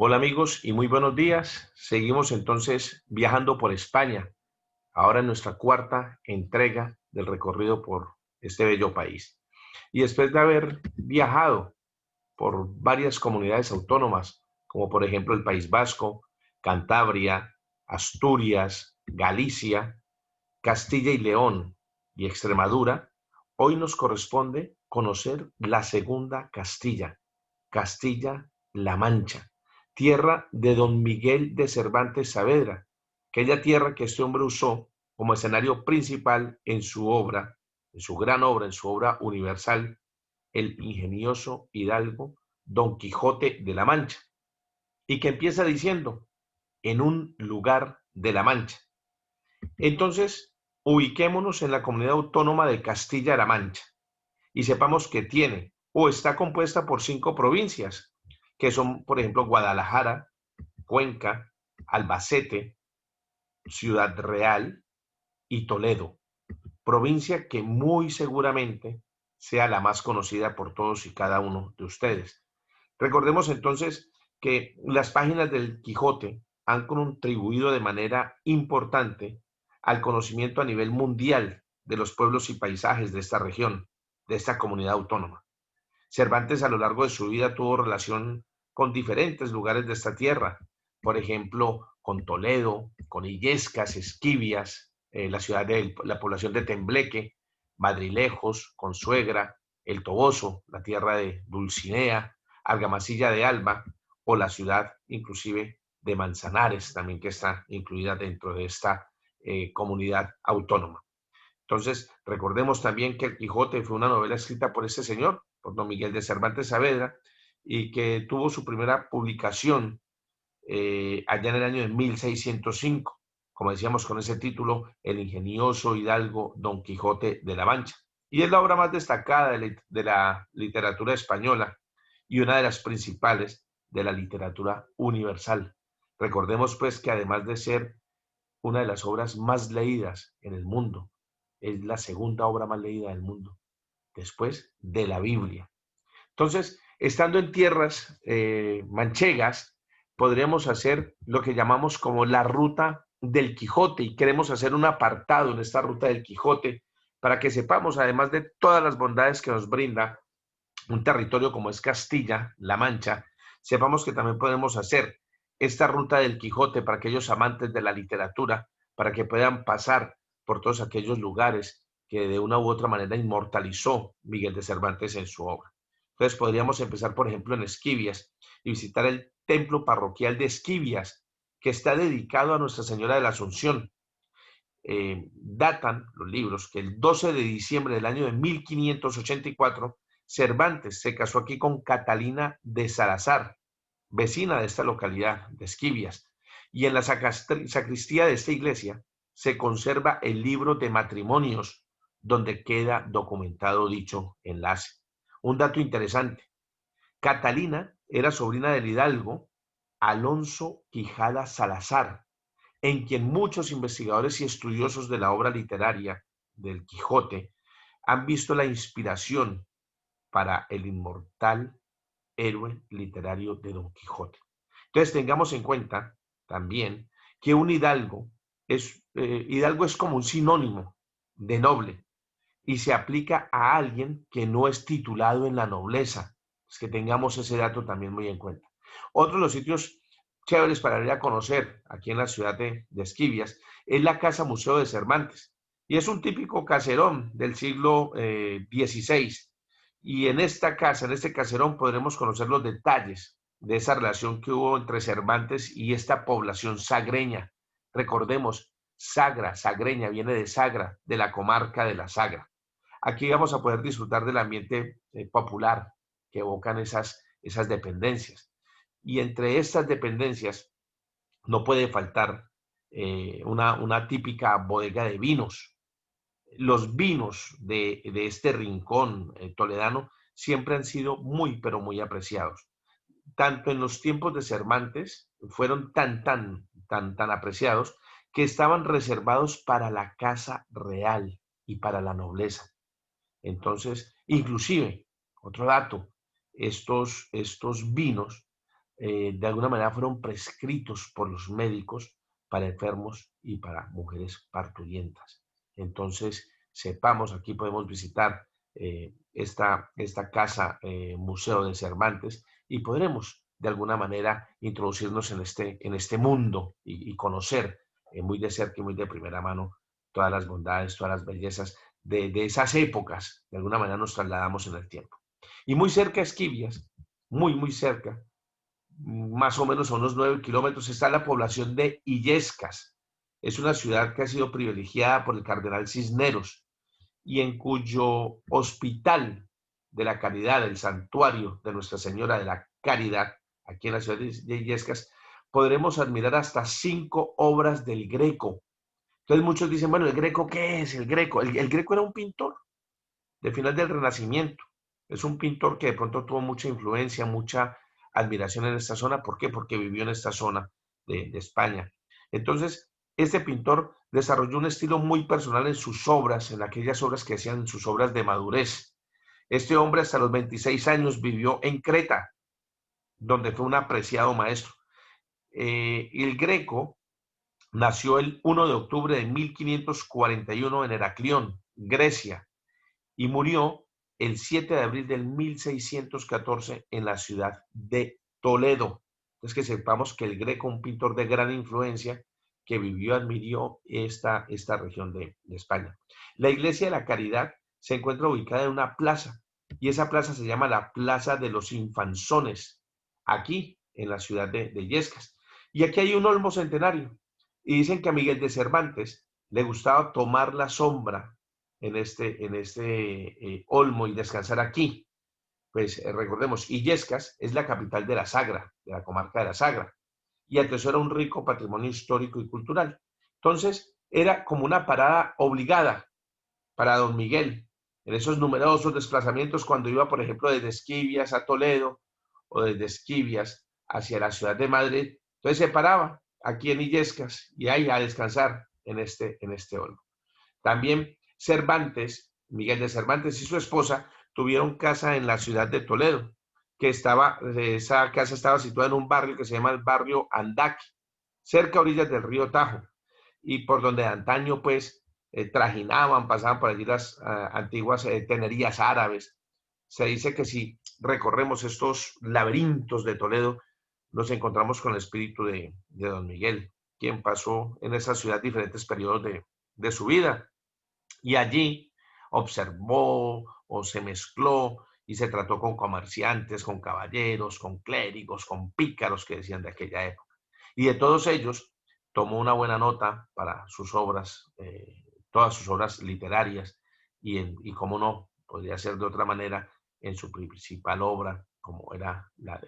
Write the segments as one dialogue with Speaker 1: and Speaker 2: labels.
Speaker 1: Hola amigos y muy buenos días. Seguimos entonces viajando por España, ahora en nuestra cuarta entrega del recorrido por este bello país. Y después de haber viajado por varias comunidades autónomas, como por ejemplo el País Vasco, Cantabria, Asturias, Galicia, Castilla y León y Extremadura, hoy nos corresponde conocer la segunda Castilla, Castilla-La Mancha, tierra de don Miguel de Cervantes Saavedra, aquella tierra que este hombre usó como escenario principal en su obra, en su gran obra, en su obra universal, el ingenioso hidalgo Don Quijote de la Mancha, y que empieza diciendo, en un lugar de la Mancha. Entonces, ubiquémonos en la comunidad autónoma de Castilla-La Mancha y sepamos que tiene o está compuesta por 5 provincias, que son, por ejemplo, Guadalajara, Cuenca, Albacete, Ciudad Real y Toledo, provincia que muy seguramente sea la más conocida por todos y cada uno de ustedes. Recordemos entonces que las páginas del Quijote han contribuido de manera importante al conocimiento a nivel mundial de los pueblos y paisajes de esta región, de esta comunidad autónoma. Cervantes a lo largo de su vida tuvo relación con diferentes lugares de esta tierra, por ejemplo, con Toledo, con Illescas, Esquivias, la ciudad de la población de Tembleque, Madrilejos, Consuegra, El Toboso, la tierra de Dulcinea, Argamasilla de Alba, o la ciudad inclusive de Manzanares, también que está incluida dentro de esta comunidad autónoma. Entonces, recordemos también que El Quijote fue una novela escrita por este señor, por don Miguel de Cervantes Saavedra, y que tuvo su primera publicación allá en el año de 1605, como decíamos con ese título, El ingenioso hidalgo Don Quijote de la Mancha. Y es la obra más destacada de la literatura española y una de las principales de la literatura universal. Recordemos pues que además de ser una de las obras más leídas en el mundo, es la segunda obra más leída del mundo, después de la Biblia. Entonces, estando en tierras manchegas, podríamos hacer lo que llamamos como la ruta del Quijote y queremos hacer un apartado en esta ruta del Quijote para que sepamos, además de todas las bondades que nos brinda un territorio como es Castilla-La Mancha, sepamos que también podemos hacer esta ruta del Quijote para aquellos amantes de la literatura, para que puedan pasar por todos aquellos lugares que de una u otra manera inmortalizó Miguel de Cervantes en su obra. Entonces podríamos empezar, por ejemplo, en Esquivias y visitar el templo parroquial de Esquivias, que está dedicado a Nuestra Señora de la Asunción. Datan los libros que el 12 de diciembre del año de 1584 Cervantes se casó aquí con Catalina de Salazar, vecina de esta localidad de Esquivias, y en la sacristía de esta iglesia se conserva el libro de matrimonios donde queda documentado dicho enlace. Un dato interesante, Catalina era sobrina del hidalgo Alonso Quijada Salazar, en quien muchos investigadores y estudiosos de la obra literaria del Quijote han visto la inspiración para el inmortal héroe literario de Don Quijote. Entonces tengamos en cuenta también que un hidalgo es como un sinónimo de noble y se aplica a alguien que no es titulado en la nobleza. Es que tengamos ese dato también muy en cuenta. Otro de los sitios chéveres para ir a conocer aquí en la ciudad de Esquivias es la Casa Museo de Cervantes. Y es un típico caserón del siglo XVI. Y en esta casa, en este caserón, podremos conocer los detalles de esa relación que hubo entre Cervantes y esta población sagreña. Recordemos, Sagra, sagreña, viene de Sagra, de la comarca de la Sagra. Aquí vamos a poder disfrutar del ambiente popular que evocan esas dependencias. Y entre estas dependencias no puede faltar una típica bodega de vinos. Los vinos de este rincón toledano siempre han sido muy, pero muy apreciados. Tanto en los tiempos de Cervantes fueron tan apreciados que estaban reservados para la casa real y para la nobleza. Entonces, inclusive, otro dato, estos vinos de alguna manera fueron prescritos por los médicos para enfermos y para mujeres parturientas. Entonces, sepamos, aquí podemos visitar esta casa, Museo de Cervantes, y podremos de alguna manera introducirnos en este mundo y conocer muy de cerca y muy de primera mano todas las bondades, todas las bellezas de esas épocas. De alguna manera nos trasladamos en el tiempo. Y muy cerca Esquivias, muy cerca, más o menos a unos 9 kilómetros, está la población de Illescas. Es una ciudad que ha sido privilegiada por el cardenal Cisneros y en cuyo hospital de la Caridad, el santuario de Nuestra Señora de la Caridad, aquí en la ciudad de Illescas, podremos admirar hasta 5 obras del Greco. Entonces muchos dicen, bueno, ¿el Greco qué es? El Greco. El Greco era un pintor de final del Renacimiento. Es un pintor que de pronto tuvo mucha influencia, mucha admiración en esta zona. ¿Por qué? Porque vivió en esta zona de España. Entonces, este pintor desarrolló un estilo muy personal en sus obras, en aquellas obras que hacían sus obras de madurez. Este hombre hasta los 26 años vivió en Creta, donde fue un apreciado maestro. El Greco nació el 1 de octubre de 1541 en Heraclión, Grecia, y murió el 7 de abril del 1614 en la ciudad de Toledo. Entonces que sepamos que el Greco, un pintor de gran influencia, que vivió y admirió esta región de España. La Iglesia de la Caridad se encuentra ubicada en una plaza, y esa plaza se llama la Plaza de los Infanzones, aquí en la ciudad de Illescas. Y aquí hay un olmo centenario, y dicen que a Miguel de Cervantes le gustaba tomar la sombra en este olmo y descansar aquí. Pues recordemos, Illescas es la capital de la Sagra, de la comarca de la Sagra, y atesora un rico patrimonio histórico y cultural. Entonces, era como una parada obligada para don Miguel en esos numerosos desplazamientos cuando iba, por ejemplo, desde Esquivias a Toledo o desde Esquivias hacia la ciudad de Madrid. Entonces se paraba aquí en Illescas y ahí a descansar en este olmo. También Cervantes, Miguel de Cervantes y su esposa tuvieron casa en la ciudad de Toledo, esa casa estaba situada en un barrio que se llama el barrio Andaque, cerca a orillas del río Tajo, y por donde de antaño pues trajinaban, pasaban por allí las antiguas tenerías árabes. Se dice que si recorremos estos laberintos de Toledo, nos encontramos con el espíritu de don Miguel, quien pasó en esa ciudad diferentes periodos de su vida. Y allí observó o se mezcló y se trató con comerciantes, con caballeros, con clérigos, con pícaros que decían de aquella época. Y de todos ellos tomó una buena nota para sus obras, todas sus obras literarias, y cómo no, podría ser de otra manera en su principal obra, como era la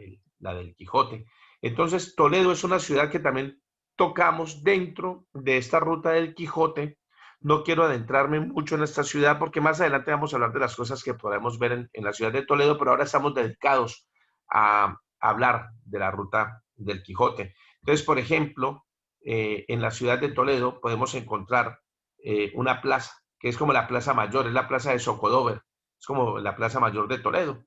Speaker 1: del Quijote. Entonces, Toledo es una ciudad que también tocamos dentro de esta ruta del Quijote. No quiero adentrarme mucho en esta ciudad porque más adelante vamos a hablar de las cosas que podemos ver en la ciudad de Toledo, pero ahora estamos dedicados a hablar de la ruta del Quijote. Entonces, por ejemplo, en la ciudad de Toledo podemos encontrar una plaza, que es como la plaza mayor, es la plaza de Zocodover, es como la plaza mayor de Toledo,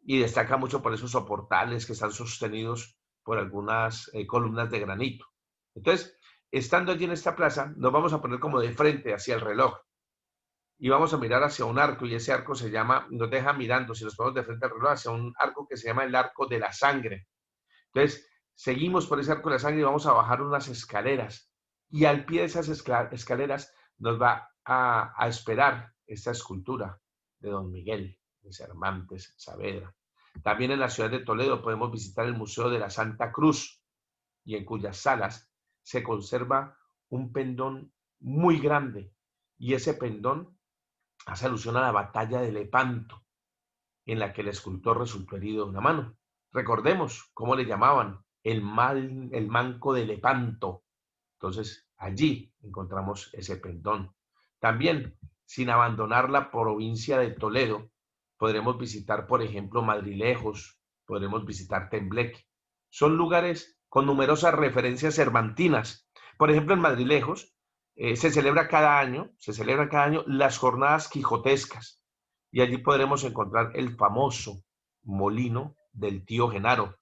Speaker 1: y destaca mucho por esos soportales que están sostenidos por algunas columnas de granito. Entonces, estando allí en esta plaza, nos vamos a poner como de frente hacia el reloj y vamos a mirar hacia un arco, y ese arco se llama, nos deja mirando, si nos ponemos de frente al reloj, hacia un arco que se llama el Arco de la Sangre. Entonces, seguimos por ese Arco de la Sangre y vamos a bajar unas escaleras, y al pie de esas escaleras nos va a esperar esta escultura de don Miguel de Cervantes Saavedra. También en la ciudad de Toledo podemos visitar el Museo de la Santa Cruz, y en cuyas salas se conserva un pendón muy grande, y ese pendón hace alusión a la batalla de Lepanto, en la que el escultor resultó herido de una mano. Recordemos cómo le llamaban el manco de Lepanto. Entonces, allí encontramos ese pendón. También, sin abandonar la provincia de Toledo, podremos visitar, por ejemplo, Madrilejos, podremos visitar Tembleque. Son lugares con numerosas referencias cervantinas. Por ejemplo, en Madrilejos se celebran cada año las jornadas quijotescas, y allí podremos encontrar el famoso molino del tío Genaro,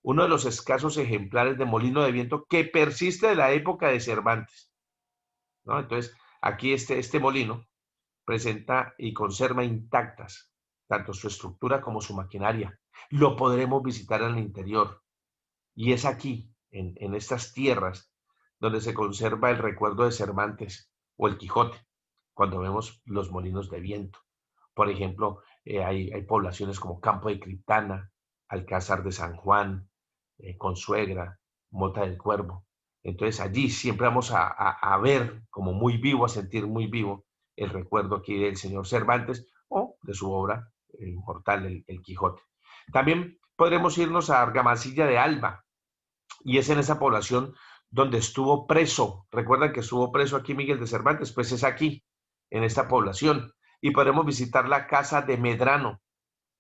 Speaker 1: uno de los escasos ejemplares de molino de viento que persiste de la época de Cervantes, ¿no? Entonces, aquí este molino presenta y conserva intactas tanto su estructura como su maquinaria. Lo podremos visitar en el interior. Y es aquí, en estas tierras, donde se conserva el recuerdo de Cervantes o el Quijote, cuando vemos los molinos de viento. Por ejemplo, hay poblaciones como Campo de Criptana, Alcázar de San Juan, Consuegra, Mota del Cuervo. Entonces allí siempre vamos a ver como muy vivo, a sentir muy vivo el recuerdo aquí del señor Cervantes o de su obra inmortal, el Quijote. También podremos irnos a Argamasilla de Alba, y es en esa población donde estuvo preso. Recuerdan que estuvo preso aquí Miguel de Cervantes, pues es aquí, en esta población. Y podemos visitar la casa de Medrano,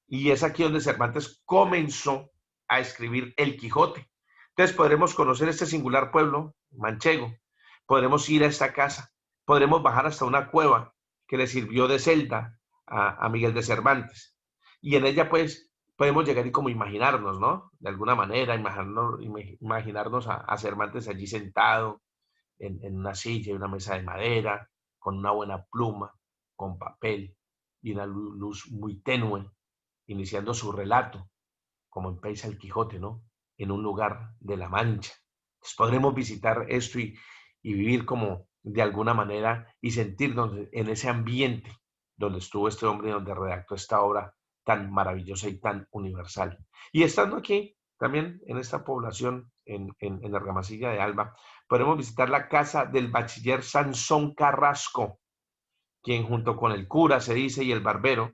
Speaker 1: y es aquí donde Cervantes comenzó a escribir El Quijote. Entonces podremos conocer este singular pueblo manchego, podremos ir a esta casa, podremos bajar hasta una cueva que le sirvió de celda a Miguel de Cervantes. Y en ella pues podemos llegar y como imaginarnos, ¿no? De alguna manera, imaginarnos a Cervantes allí sentado en una silla y una mesa de madera, con una buena pluma, con papel y una luz muy tenue, iniciando su relato, como empieza el Quijote, ¿no? En un lugar de la Mancha. Entonces podremos visitar esto y vivir como de alguna manera y sentirnos en ese ambiente donde estuvo este hombre, donde redactó esta obra tan maravillosa y tan universal. Y estando aquí, también en esta población, en Argamasilla de Alba, podemos visitar la casa del bachiller Sansón Carrasco, quien junto con el cura, se dice, y el barbero,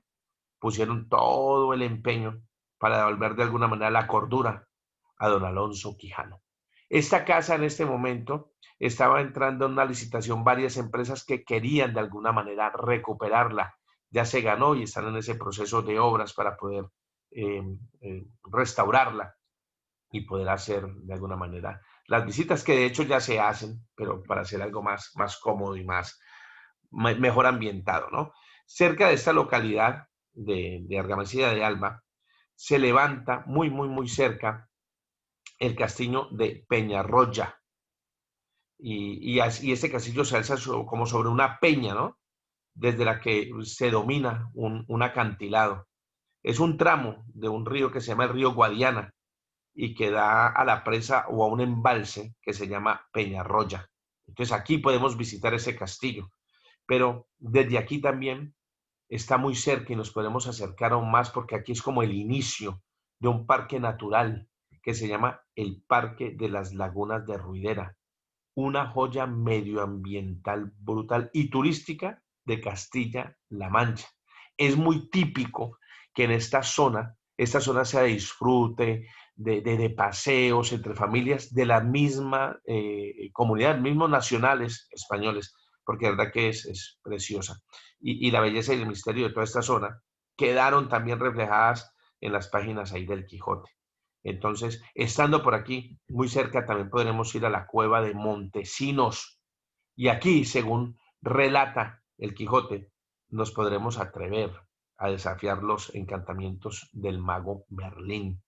Speaker 1: pusieron todo el empeño para devolver de alguna manera la cordura a don Alonso Quijano. Esta casa en este momento estaba entrando en una licitación varias empresas que querían de alguna manera recuperarla. Ya se ganó y están en ese proceso de obras para poder eh, restaurarla y poder hacer de alguna manera las visitas que de hecho ya se hacen, pero para hacer algo más cómodo y mejor ambientado, ¿no? Cerca de esta localidad de Argamasilla de Alba, se levanta muy cerca el castillo de Peñarroya. Y este castillo se alza como sobre una peña, ¿no? Desde la que se domina un acantilado. Es un tramo de un río que se llama el río Guadiana y que da a la presa o a un embalse que se llama Peñarroya. Entonces aquí podemos visitar ese castillo, pero desde aquí también está muy cerca y nos podemos acercar aún más porque aquí es como el inicio de un parque natural que se llama el Parque de las Lagunas de Ruidera, una joya medioambiental brutal y turística de Castilla-La Mancha. Es muy típico que en esta zona sea de disfrute, de paseos entre familias de la misma comunidad, mismos nacionales españoles, porque la verdad que es preciosa. Y la belleza y el misterio de toda esta zona quedaron también reflejadas en las páginas ahí del Quijote. Entonces, estando por aquí, muy cerca, también podremos ir a la cueva de Montesinos. Y aquí, según relata el Quijote, nos podremos atrever a desafiar los encantamientos del mago Merlín.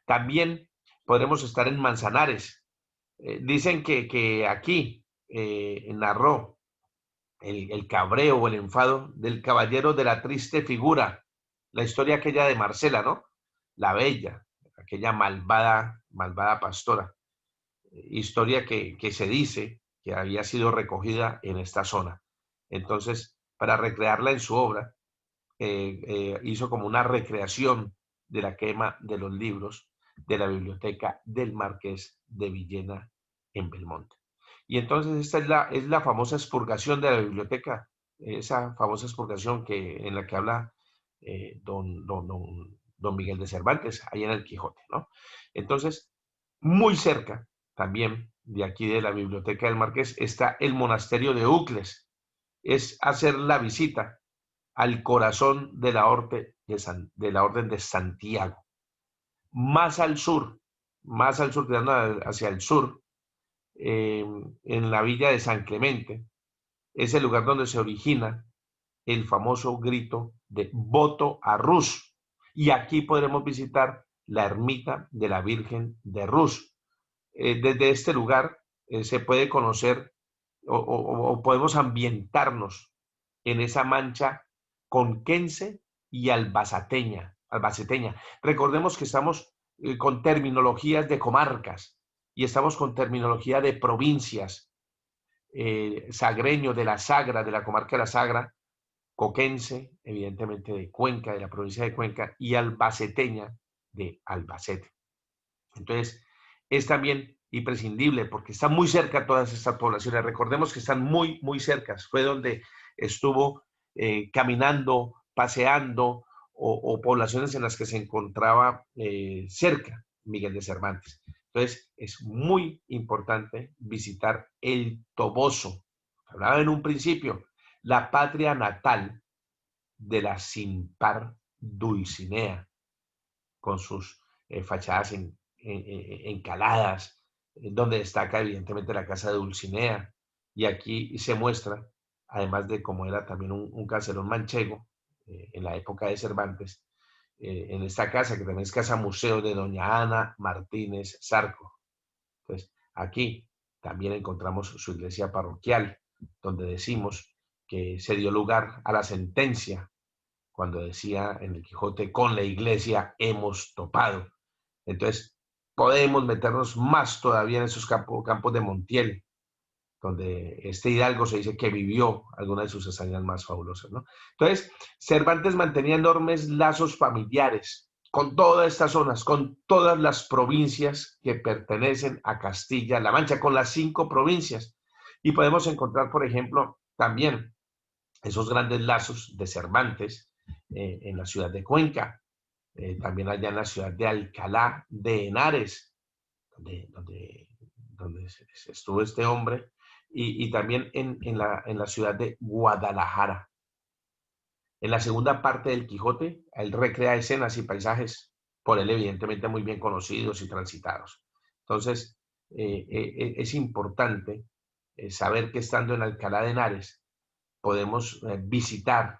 Speaker 1: También podremos estar en Manzanares. Dicen que aquí narró el cabreo o el enfado del caballero de la triste figura, la historia aquella de Marcela, ¿no? La bella, aquella malvada pastora, historia que se dice que había sido recogida en esta zona. Entonces, para recrearla en su obra, hizo como una recreación de la quema de los libros de la biblioteca del Marqués de Villena en Belmonte. Y entonces esta es la famosa expurgación de la biblioteca, esa famosa expurgación en la que habla don Miguel de Cervantes, ahí en el Quijote, ¿no? Entonces, muy cerca también de aquí de la biblioteca del Marqués está el monasterio de Ucles. Es hacer la visita al corazón de la Orden de Santiago. Más al sur, tirando hacia el sur, en la villa de San Clemente, es el lugar donde se origina el famoso grito de voto a Rus. Y aquí podremos visitar la ermita de la Virgen de Rus. Desde este lugar se puede conocer o podemos ambientarnos en esa mancha conquense y albaceteña. Recordemos que estamos con terminologías de comarcas y estamos con terminología de provincias, sagreño de la Sagra, de la comarca de la Sagra, coquense, evidentemente de Cuenca, de la provincia de Cuenca, y albaceteña de Albacete. Entonces, es también imprescindible porque está muy cerca todas estas poblaciones. Recordemos que están muy, muy cerca. Fue donde estuvo caminando, paseando o poblaciones en las que se encontraba cerca Miguel de Cervantes. Entonces, es muy importante visitar el Toboso. Hablaba en un principio, la patria natal de la sin par Dulcinea, con sus fachadas encaladas, donde destaca evidentemente la casa de Dulcinea. Y aquí se muestra, además de cómo era también un caserón manchego en la época de Cervantes, en esta casa, que también es casa museo de doña Ana Martínez Zarco. Entonces, aquí también encontramos su iglesia parroquial, donde decimos que se dio lugar a la sentencia cuando decía en el Quijote, con la iglesia hemos topado. Entonces, podemos meternos más todavía en esos campos de Montiel, donde este hidalgo se dice que vivió algunas de sus hazañas más fabulosas, ¿no? Entonces, Cervantes mantenía enormes lazos familiares con todas estas zonas, con todas las provincias que pertenecen a Castilla-La Mancha, con las 5 provincias. Y podemos encontrar, por ejemplo, también esos grandes lazos de Cervantes en la ciudad de Cuenca, también allá en la ciudad de Alcalá de Henares, donde estuvo este hombre, y también en la ciudad de Guadalajara. En la segunda parte del Quijote, él recrea escenas y paisajes por él evidentemente muy bien conocidos y transitados. Entonces, es importante saber que estando en Alcalá de Henares, podemos visitar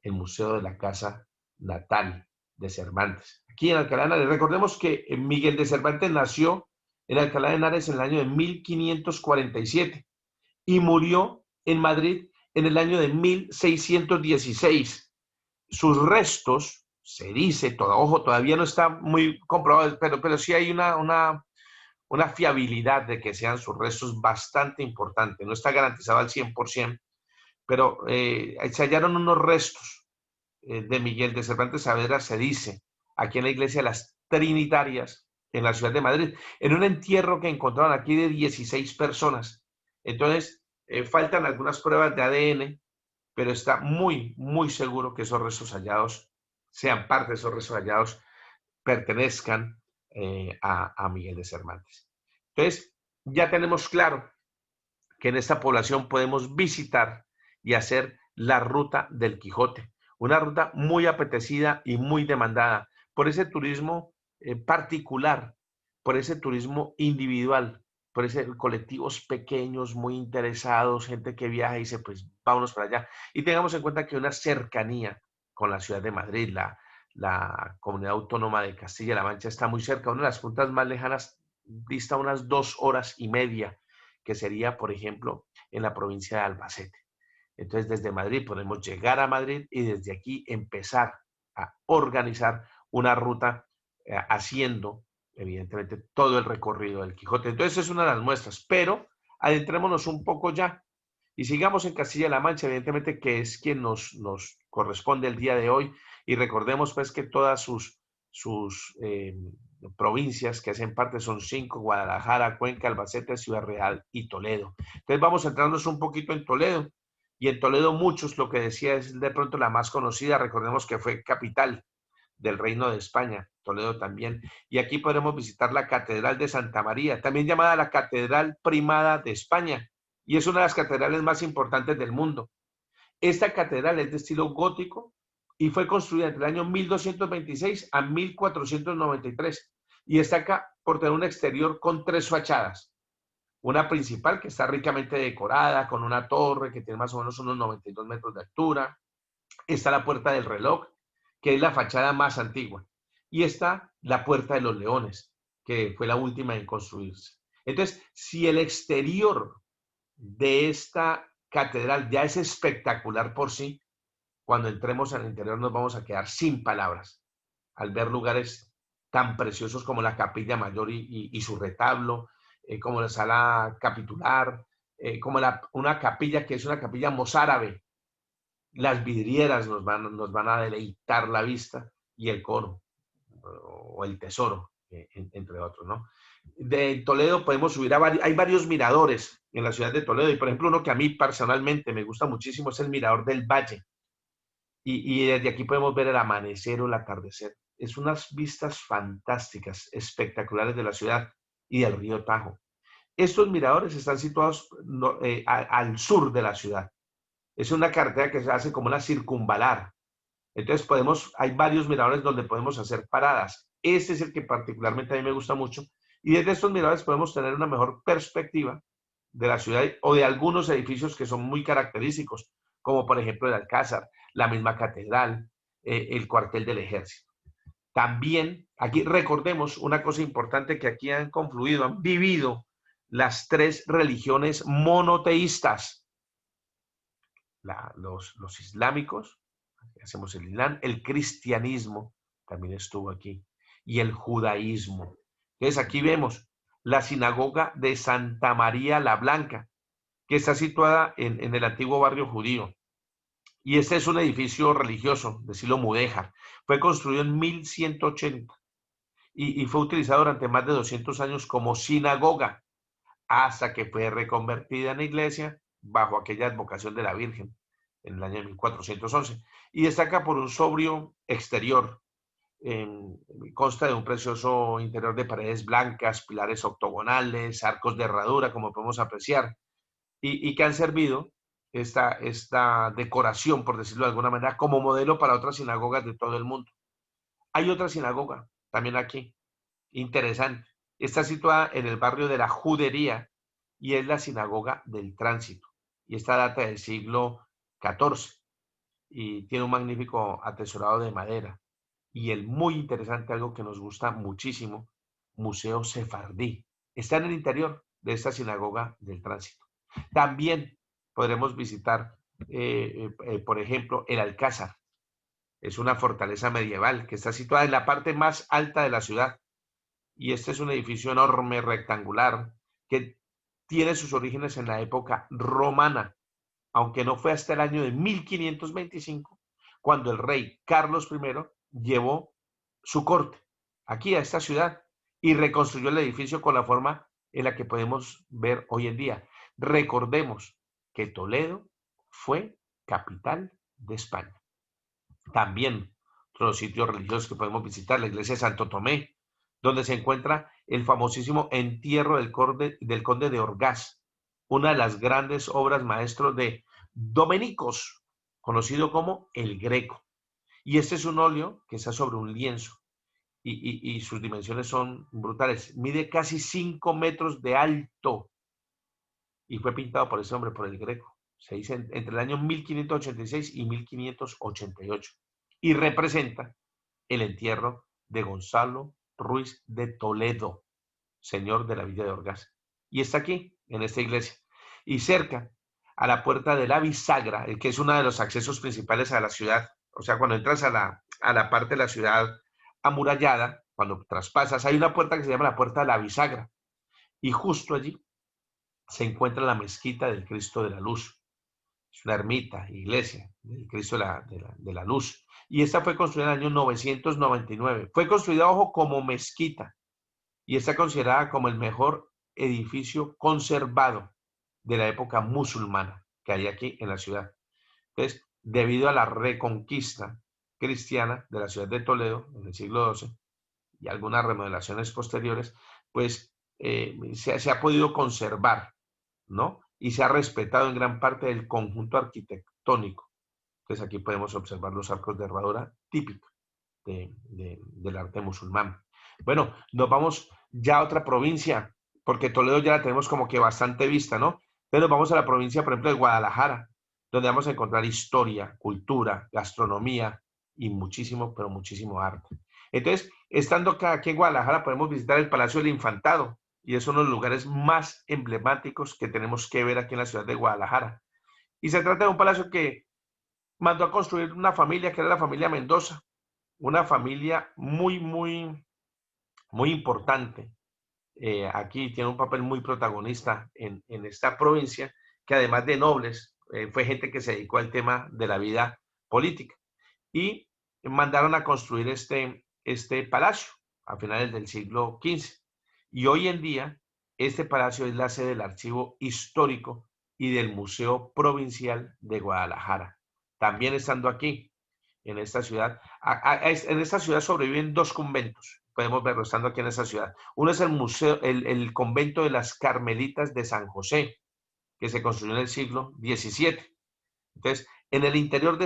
Speaker 1: el Museo de la Casa Natal de Cervantes. Aquí en Alcalá de Henares, recordemos que Miguel de Cervantes nació en Alcalá de Henares en el año de 1547 y murió en Madrid en el año de 1616. Sus restos, se dice, ojo, todavía no está muy comprobado, pero sí hay una fiabilidad de que sean sus restos bastante importante. No está garantizado al 100%, pero se hallaron unos restos de Miguel de Cervantes Saavedra, se dice, aquí en la iglesia de las Trinitarias, en la ciudad de Madrid, en un entierro que encontraron aquí de 16 personas. Entonces, faltan algunas pruebas de ADN, pero está muy, muy seguro que esos restos hallados, sean parte de esos restos hallados, pertenezcan a Miguel de Cervantes. Entonces, ya tenemos claro que en esta población podemos visitar y hacer la ruta del Quijote, una ruta muy apetecida y muy demandada por ese turismo particular, por ese turismo individual, por ese colectivos pequeños, muy interesados, gente que viaja y dice, pues vámonos para allá. Y tengamos en cuenta que hay una cercanía con la ciudad de Madrid, la comunidad autónoma de Castilla-La Mancha está muy cerca, una de las puntas más lejanas dista unas 2 horas y media, que sería, por ejemplo, en la provincia de Albacete. Entonces, desde Madrid podemos llegar a Madrid y desde aquí empezar a organizar una ruta haciendo, evidentemente, todo el recorrido del Quijote. Entonces, es una de las muestras, pero adentrémonos un poco ya y sigamos en Castilla-La Mancha, evidentemente, que es quien nos corresponde el día de hoy. Y recordemos, pues, que todas sus provincias que hacen parte son 5: Guadalajara, Cuenca, Albacete, Ciudad Real y Toledo. Entonces vamos a centrarnos un poquito en Toledo. Y en Toledo muchos, lo que decía, es de pronto la más conocida. Recordemos que fue capital del Reino de España, Toledo también. Y aquí podremos visitar la Catedral de Santa María, también llamada la Catedral Primada de España. Y es una de las catedrales más importantes del mundo. Esta catedral es de estilo gótico y fue construida entre el año 1226 a 1493 y destaca por tener un exterior con 3 fachadas. Una principal que está ricamente decorada con una torre que tiene más o menos unos 92 metros de altura. Está la Puerta del Reloj, que es la fachada más antigua. Y está la Puerta de los Leones, que fue la última en construirse. Entonces, si el exterior de esta catedral ya es espectacular por sí, cuando entremos al interior nos vamos a quedar sin palabras al ver lugares tan preciosos como la Capilla Mayor y su retablo, como la sala capitular, como una capilla que es una capilla mozárabe. Las vidrieras nos van a deleitar la vista y el coro o el tesoro, entre otros, ¿no? De Toledo podemos subir hay varios miradores en la ciudad de Toledo y por ejemplo uno que a mí personalmente me gusta muchísimo es el Mirador del Valle y desde aquí podemos ver el amanecer o el atardecer. Es unas vistas fantásticas, espectaculares de la ciudad y del río Tajo. Estos miradores están situados al sur de la ciudad. Es una carretera que se hace como una circunvalar. Entonces hay varios miradores donde podemos hacer paradas. Este es el que particularmente a mí me gusta mucho. Y desde estos miradores podemos tener una mejor perspectiva de la ciudad o de algunos edificios que son muy característicos, como por ejemplo el Alcázar, la misma catedral, el cuartel del ejército. También aquí recordemos una cosa importante que aquí han confluido, han vivido las tres religiones monoteístas, los islámicos, hacemos el Islam, el cristianismo también estuvo aquí, y el judaísmo. Entonces aquí vemos la sinagoga de Santa María la Blanca, que está situada en el antiguo barrio judío. Y este es un edificio religioso de estilo mudéjar. Fue construido en 1180 y fue utilizado durante más de 200 años como sinagoga, hasta que fue reconvertida en iglesia bajo aquella advocación de la Virgen en el año 1411. Y destaca por un sobrio exterior. Consta de un precioso interior de paredes blancas, pilares octogonales, arcos de herradura, como podemos apreciar, y que han servido esta decoración, por decirlo de alguna manera, como modelo para otras sinagogas de todo el mundo. Hay otra sinagoga también aquí, interesante. Está situada en el barrio de la Judería y es la sinagoga del Tránsito. Y esta data del siglo XIV y tiene un magnífico atesorado de madera. Y el muy interesante, algo que nos gusta muchísimo, Museo Sefardí. Está en el interior de esta sinagoga del Tránsito. También podremos visitar, por ejemplo, el Alcázar. Es una fortaleza medieval que está situada en la parte más alta de la ciudad. Y este es un edificio enorme, rectangular, que tiene sus orígenes en la época romana, aunque no fue hasta el año de 1525, cuando el rey Carlos I llevó su corte aquí a esta ciudad y reconstruyó el edificio con la forma en la que podemos ver hoy en día. Recordemos que Toledo fue capital de España. También otros sitios religiosos que podemos visitar, la iglesia de Santo Tomé, donde se encuentra el famosísimo entierro del conde de Orgaz, una de las grandes obras maestros de Domenicos, conocido como el Greco. Y este es un óleo que está sobre un lienzo y sus dimensiones son brutales. Mide casi 5 metros de alto y fue pintado por ese hombre, por el Greco. Se dice entre el año 1586 y 1588 y representa el entierro de Gonzalo Ruiz de Toledo, señor de la villa de Orgaz. Y está aquí, en esta iglesia. Y cerca, a la puerta de la bisagra, el que es uno de los accesos principales a la ciudad, o sea, cuando entras a la parte de la ciudad amurallada, cuando traspasas, hay una puerta que se llama la puerta de la bisagra. Y justo allí se encuentra la mezquita del Cristo de la Luz. Es una ermita, iglesia del Cristo de la Luz. Y esta fue construida en el año 999. Fue construida, ojo, como mezquita y está considerada como el mejor edificio conservado de la época musulmana que hay aquí en la ciudad. Entonces, debido a la reconquista cristiana de la ciudad de Toledo en el siglo XII y algunas remodelaciones posteriores, pues se ha podido conservar, ¿no? Y se ha respetado en gran parte del conjunto arquitectónico. Entonces aquí podemos observar los arcos de herradura típicos del arte musulmán. Bueno, nos vamos ya a otra provincia, porque Toledo ya la tenemos como que bastante vista, ¿no? Entonces nos vamos a la provincia, por ejemplo, de Guadalajara, donde vamos a encontrar historia, cultura, gastronomía y muchísimo, pero muchísimo arte. Entonces, estando acá, aquí en Guadalajara, podemos visitar el Palacio del Infantado, y es uno de los lugares más emblemáticos que tenemos que ver aquí en la ciudad de Guadalajara. Y se trata de un palacio que mandó a construir una familia, que era la familia Mendoza, una familia muy importante. Aquí tiene un papel muy protagonista en esta provincia, que además de nobles, fue gente que se dedicó al tema de la vida política. Y mandaron a construir este palacio a finales del siglo XV. Y hoy en día, este palacio es la sede del Archivo Histórico y del Museo Provincial de Guadalajara. También estando aquí, en esta ciudad, en esta ciudad sobreviven dos conventos. Podemos verlo estando aquí en esta ciudad. Uno es el museo, el convento de las Carmelitas de San José, que se construyó en el siglo XVII. Entonces, en el interior de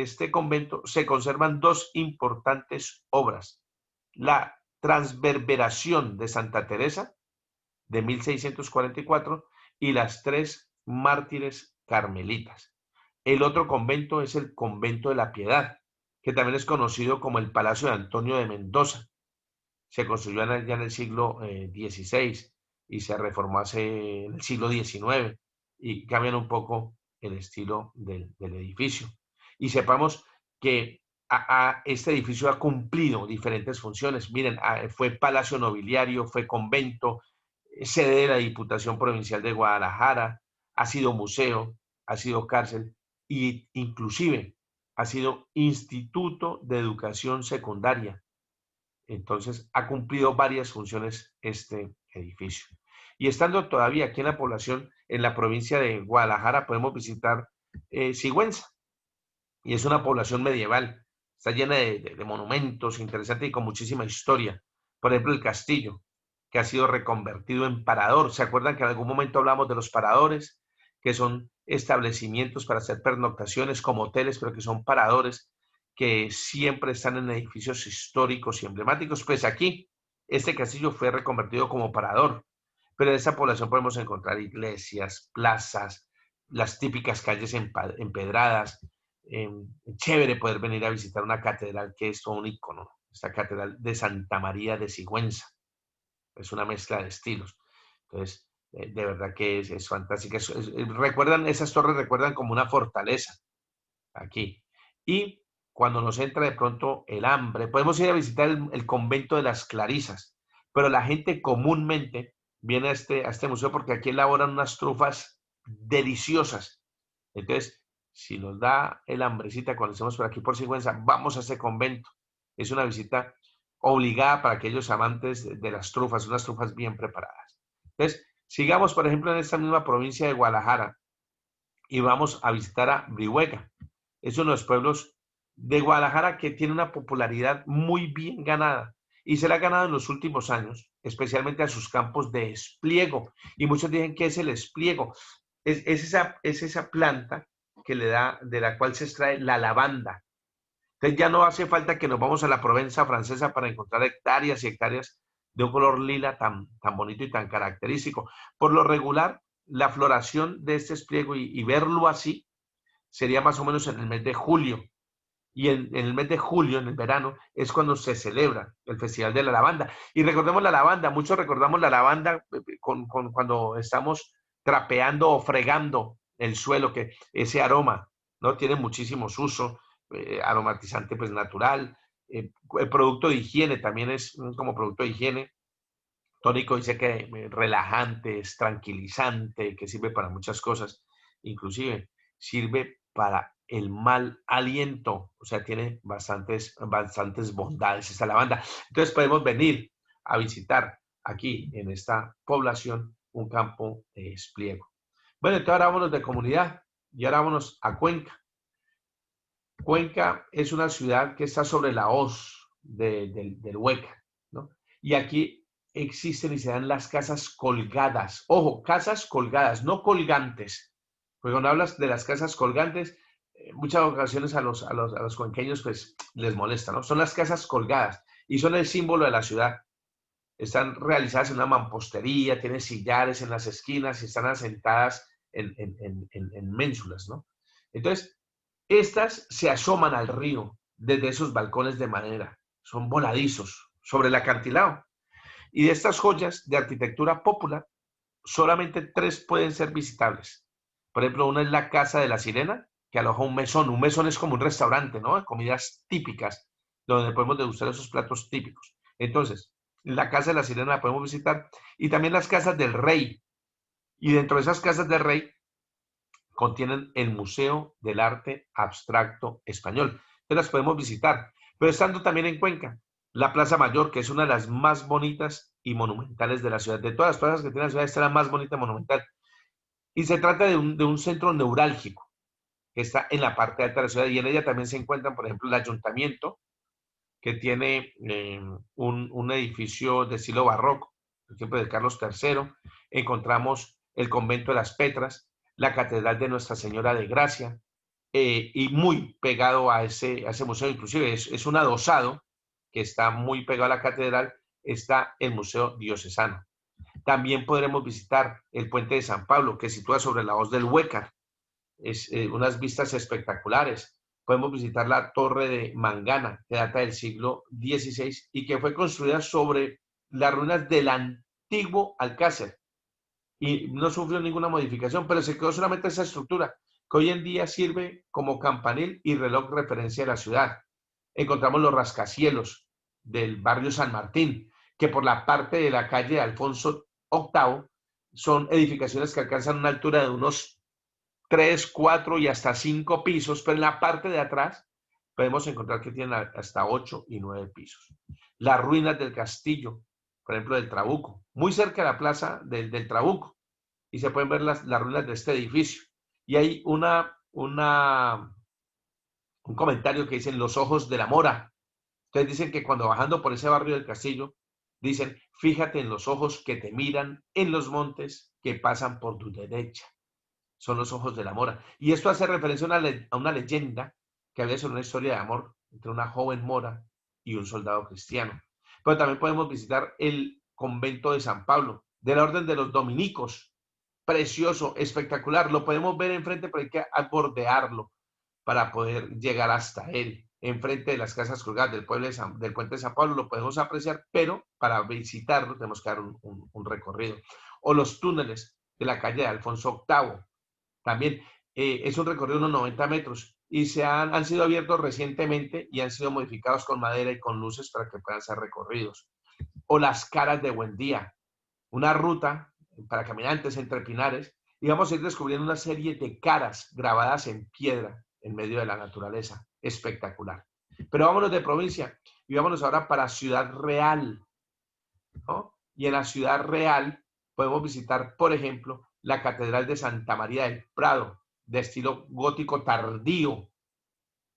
Speaker 1: este convento se conservan dos importantes obras. La Transverberación de Santa Teresa, de 1644, y las tres mártires carmelitas. El otro convento es el Convento de la Piedad, que también es conocido como el Palacio de Antonio de Mendoza. Se construyó ya en el siglo XVI y se reformó en el siglo XIX, y cambian un poco el estilo del edificio. Y sepamos que este edificio ha cumplido diferentes funciones. Miren, fue palacio nobiliario, fue convento, sede de la Diputación Provincial de Guadalajara, ha sido museo, ha sido cárcel e inclusive ha sido Instituto de Educación Secundaria. Entonces, ha cumplido varias funciones este edificio. Y estando todavía aquí en la población, en la provincia de Guadalajara, podemos visitar Sigüenza. Y es una población medieval. Está llena de monumentos interesantes y con muchísima historia. Por ejemplo, el castillo, que ha sido reconvertido en parador. ¿Se acuerdan que en algún momento hablamos de los paradores? Que son establecimientos para hacer pernoctaciones como hoteles, pero que son paradores que siempre están en edificios históricos y emblemáticos. Pues aquí, este castillo fue reconvertido como parador, pero en esta población podemos encontrar iglesias, plazas, las típicas calles empedradas. Chévere poder venir a visitar una catedral que es todo un icono, ¿no? Esta catedral de Santa María de Sigüenza. Es una mezcla de estilos. Entonces, de verdad que es fantástica. Recuerdan, esas torres recuerdan como una fortaleza aquí. Y cuando nos entra de pronto el hambre, podemos ir a visitar el convento de las Clarisas, pero la gente comúnmente viene a este museo porque aquí elaboran unas trufas deliciosas. Entonces, si nos da el hambrecita cuando estemos por aquí por Sigüenza, vamos a ese convento. Es una visita obligada para aquellos amantes de las trufas, unas trufas bien preparadas. Entonces, sigamos, por ejemplo, en esta misma provincia de Guadalajara y vamos a visitar a Brihuega. Es uno de los pueblos de Guadalajara que tiene una popularidad muy bien ganada y se la ha ganado en los últimos años, especialmente a sus campos de espliego. Y muchos dicen que es el espliego. Es esa planta que le da, de la cual se extrae la lavanda. Entonces ya no hace falta que nos vamos a la Provenza francesa para encontrar hectáreas y hectáreas de un color lila tan bonito y tan característico. Por lo regular, la floración de este espliego y verlo así sería más o menos en el mes de julio. Y en el mes de julio, en el verano, es cuando se celebra el Festival de la Lavanda. Y recordemos la lavanda, muchos recordamos la lavanda cuando estamos trapeando o fregando el suelo, que ese aroma, ¿no? Tiene muchísimos usos, aromatizante pues natural, el producto de higiene también es como producto de higiene. Tónico dice que relajante, es tranquilizante, que sirve para muchas cosas, inclusive sirve para el mal aliento, o sea, tiene bastantes bondades esta lavanda. Entonces podemos venir a visitar aquí en esta población un campo de espliego. Bueno, entonces ahora vámonos de comunidad y ahora vámonos a Cuenca. Cuenca es una ciudad que está sobre la hoz del Hueca, ¿no? Y aquí existen y se dan las casas colgadas. Ojo, casas colgadas, no colgantes. Porque cuando hablas de las casas colgantes, muchas ocasiones a los cuenqueños pues les molesta, ¿no? Son las casas colgadas y son el símbolo de la ciudad. Están realizadas en una mampostería, tienen sillares en las esquinas y están asentadas en ménsulas, ¿no? Entonces, estas se asoman al río desde esos balcones de madera. son voladizos sobre el acantilado. Y de estas joyas de arquitectura popular, solamente 3 pueden ser visitables. Por ejemplo, una es la Casa de la Sirena, que aloja un mesón. Un mesón es como un restaurante, ¿no? De comidas típicas, donde podemos degustar esos platos típicos. Entonces, la Casa de la Sirena la podemos visitar. Y también las casas del rey. Y dentro de esas casas del rey contienen el Museo del Arte Abstracto Español. Entonces las podemos visitar. Pero estando también en Cuenca, la Plaza Mayor, que es una de las más bonitas y monumentales de la ciudad. De todas las plazas que tiene la ciudad, esta es la más bonita y monumental. Y se trata de un centro neurálgico que está en la parte alta de la ciudad y en ella también se encuentran, por ejemplo, el ayuntamiento, que tiene un edificio de estilo barroco, el tiempo de Carlos III. Encontramos el convento de las Petras, la catedral de Nuestra Señora de Gracia, y muy pegado a ese museo, inclusive es un adosado que está muy pegado a la catedral, está el Museo Diocesano. También podremos visitar el Puente de San Pablo, que se sitúa sobre la hoz del Huécar. Es unas vistas espectaculares. Podemos visitar la Torre de Mangana, que data del siglo XVI y que fue construida sobre las ruinas del antiguo Alcázar. Y no sufrió ninguna modificación, pero se quedó solamente esa estructura, que hoy en día sirve como campanil y reloj referencia de la ciudad. Encontramos los rascacielos del barrio San Martín, que por la parte de la calle Alfonso VIII son edificaciones que alcanzan una altura de unos 3, 4 y hasta 5 pisos, pero en la parte de atrás podemos encontrar que tienen hasta 8 y 9 pisos. Las ruinas del castillo, por ejemplo, del Trabuco, muy cerca de la plaza del Trabuco, y se pueden ver las ruinas de este edificio. Y hay un comentario que dicen los ojos de la mora. Entonces dicen que cuando bajando por ese barrio del castillo, dicen, fíjate en los ojos que te miran en los montes que pasan por tu derecha. Son los ojos de la mora. Y esto hace referencia a una leyenda que había sobre una historia de amor entre una joven mora y un soldado cristiano. Pero también podemos visitar el convento de San Pablo, de la orden de los dominicos. Precioso, espectacular. Lo podemos ver enfrente, pero hay que bordearlo para poder llegar hasta él. Enfrente de las casas colgadas del puente de San Pablo lo podemos apreciar, pero para visitarlo tenemos que dar un recorrido. O los túneles de la calle de Alfonso VIII. También es un recorrido de unos 90 metros y han sido abiertos recientemente y han sido modificados con madera y con luces para que puedan ser recorridos. O las caras de Buendía, una ruta para caminantes entre pinares, y vamos a ir descubriendo una serie de caras grabadas en piedra en medio de la naturaleza. Espectacular. Pero vámonos de provincia y vámonos ahora para Ciudad Real, ¿no? Y en la Ciudad Real podemos visitar, por ejemplo, la Catedral de Santa María del Prado, de estilo gótico tardío,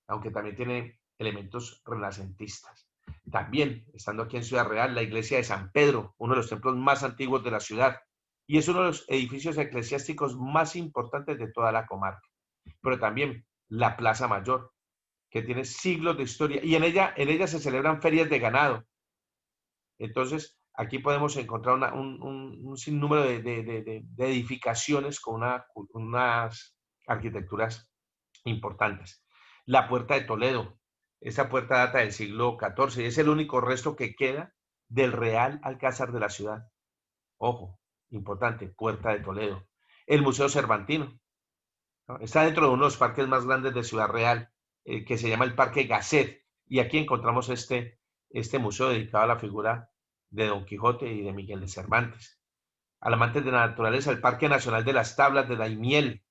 Speaker 1: aunque también tiene elementos renacentistas. También, estando aquí en Ciudad Real, la iglesia de San Pedro, uno de los templos más antiguos de la ciudad, y es uno de los edificios eclesiásticos más importantes de toda la comarca. Pero también la Plaza Mayor, que tiene siglos de historia, y en ella se celebran ferias de ganado. Entonces, aquí podemos encontrar un sinnúmero de edificaciones con unas arquitecturas importantes. La Puerta de Toledo, esa puerta data del siglo XIV y es el único resto que queda del Real Alcázar de la ciudad. Ojo, importante, Puerta de Toledo. El Museo Cervantino, ¿no? Está dentro de uno de los parques más grandes de Ciudad Real, que se llama el Parque Gasset, y aquí encontramos este museo dedicado a la figura de Don Quijote y de Miguel de Cervantes. Al amante de la naturaleza, el Parque Nacional de las Tablas de Daimiel,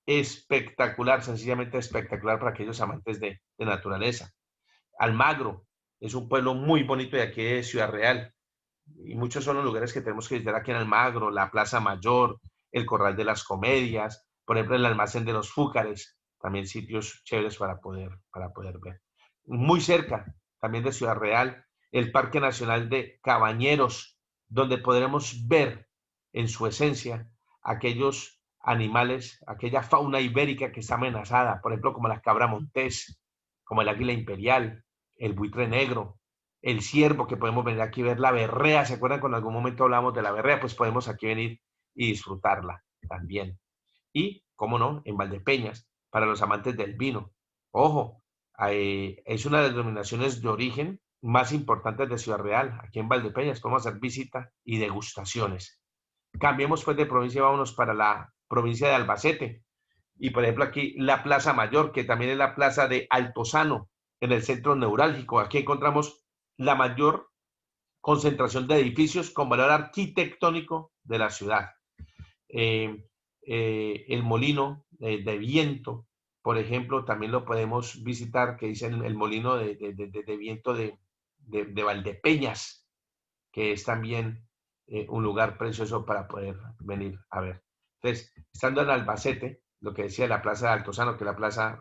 Speaker 1: espectacular, sencillamente espectacular para aquellos amantes de naturaleza. Almagro es un pueblo muy bonito de aquí de Ciudad Real, y muchos son los lugares que tenemos que visitar aquí en Almagro, la Plaza Mayor, el Corral de las Comedias, por ejemplo, el Almacén de los Fúcares, también sitios chéveres para poder ver. Muy cerca, también de Ciudad Real, el Parque Nacional de Cabañeros, donde podremos ver en su esencia aquellos animales, aquella fauna ibérica que está amenazada, por ejemplo, como la cabra montés, como el águila imperial, el buitre negro, el ciervo, que podemos venir aquí a ver la berrea. ¿Se acuerdan cuando en algún momento hablamos de la berrea? Pues podemos aquí venir y disfrutarla también. Y, cómo no, en Valdepeñas, para los amantes del vino. Ojo, es una de las denominaciones de origen más importantes de Ciudad Real, aquí en Valdepeñas, podemos hacer visita y degustaciones. Cambiemos pues de provincia, vámonos para la provincia de Albacete. Y por ejemplo aquí la Plaza Mayor, que también es la plaza de Altozano, en el centro neurálgico. Aquí encontramos la mayor concentración de edificios con valor arquitectónico de la ciudad. El molino de viento, por ejemplo, también lo podemos visitar, que dicen el molino de viento de Valdepeñas, que es también un lugar precioso para poder venir a ver. Entonces, estando en Albacete, lo que decía la Plaza de Altozano, que es la Plaza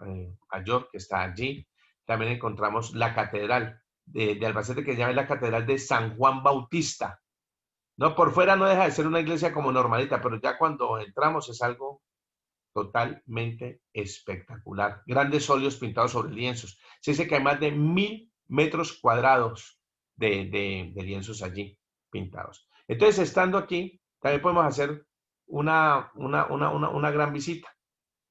Speaker 1: Mayor, que está allí, también encontramos la Catedral de Albacete, que se llama la Catedral de San Juan Bautista. No, por fuera no deja de ser una iglesia como normalita, pero ya cuando entramos es algo totalmente espectacular. Grandes óleos pintados sobre lienzos. Se dice que hay más de 1000 metros cuadrados de lienzos allí pintados. Entonces, estando aquí, también podemos hacer una gran visita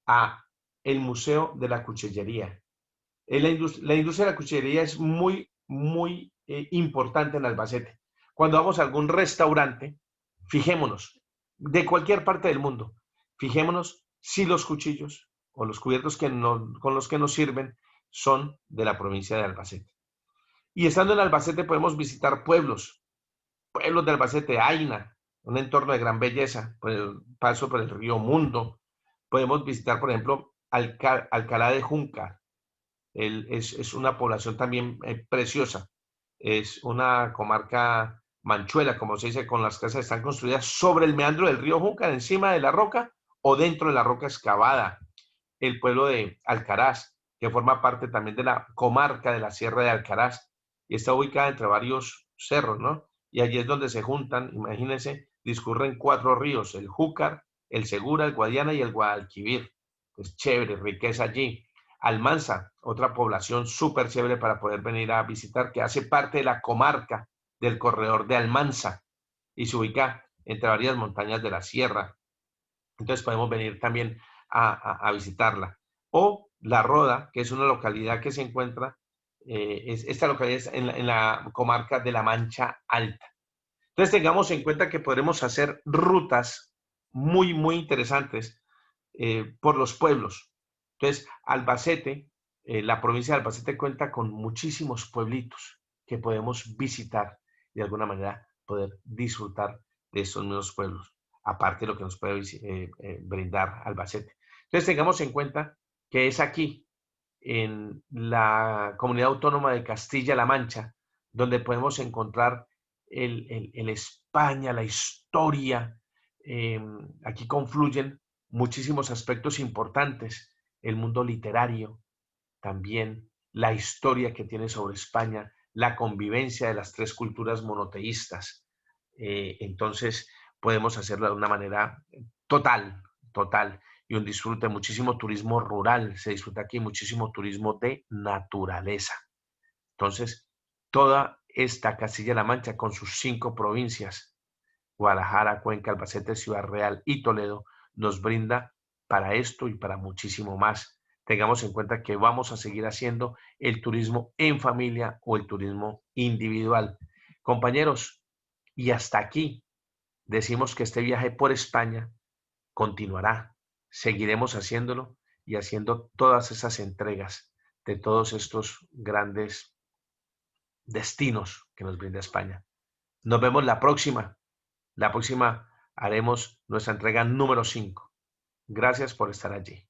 Speaker 1: a el Museo de la Cuchillería. La industria de la cuchillería es muy importante en Albacete. Cuando vamos a algún restaurante, fijémonos, de cualquier parte del mundo, fijémonos si los cuchillos o los cubiertos con los que nos sirven son de la provincia de Albacete. Y estando en Albacete podemos visitar pueblos de Albacete, Aina, un entorno de gran belleza, por el paso por el río Mundo. Podemos visitar, por ejemplo, Alcalá de Junca. Es una población también preciosa. Es una comarca manchuela, como se dice, con las casas están construidas sobre el meandro del río Júcar, encima de la roca o dentro de la roca excavada. El pueblo de Alcaraz, que forma parte también de la comarca de la Sierra de Alcaraz, y está ubicada entre varios cerros, ¿no? Y allí es donde se juntan, imagínense, discurren 4 ríos, el Júcar, el Segura, el Guadiana y el Guadalquivir. Es chévere, riqueza allí. Almanza, otra población súper chévere para poder venir a visitar, que hace parte de la comarca del corredor de Almanza y se ubica entre varias montañas de la sierra. Entonces podemos venir también a visitarla. O La Roda, que es una localidad que se encuentra, esta localidad es en la comarca de la Mancha Alta. Entonces tengamos en cuenta que podremos hacer rutas muy interesantes por los pueblos. Entonces, Albacete, la provincia de Albacete cuenta con muchísimos pueblitos que podemos visitar y de alguna manera poder disfrutar de estos nuevos pueblos, aparte de lo que nos puede brindar Albacete. Entonces, tengamos en cuenta que es aquí, en la comunidad autónoma de Castilla-La Mancha, donde podemos encontrar el España, la historia. Aquí confluyen muchísimos aspectos importantes, el mundo literario, también la historia que tiene sobre España, la convivencia de las 3 culturas monoteístas. Entonces podemos hacerlo de una manera total, y un disfrute, muchísimo turismo rural, se disfruta aquí muchísimo turismo de naturaleza. Entonces, toda esta Castilla-La Mancha con sus 5 provincias, Guadalajara, Cuenca, Albacete, Ciudad Real y Toledo, nos brinda para esto y para muchísimo más. Tengamos en cuenta que vamos a seguir haciendo el turismo en familia o el turismo individual. Compañeros, y hasta aquí decimos que este viaje por España continuará. Seguiremos haciéndolo y haciendo todas esas entregas de todos estos grandes destinos que nos brinda España. Nos vemos la próxima. La próxima haremos nuestra entrega número 5. Gracias por estar allí.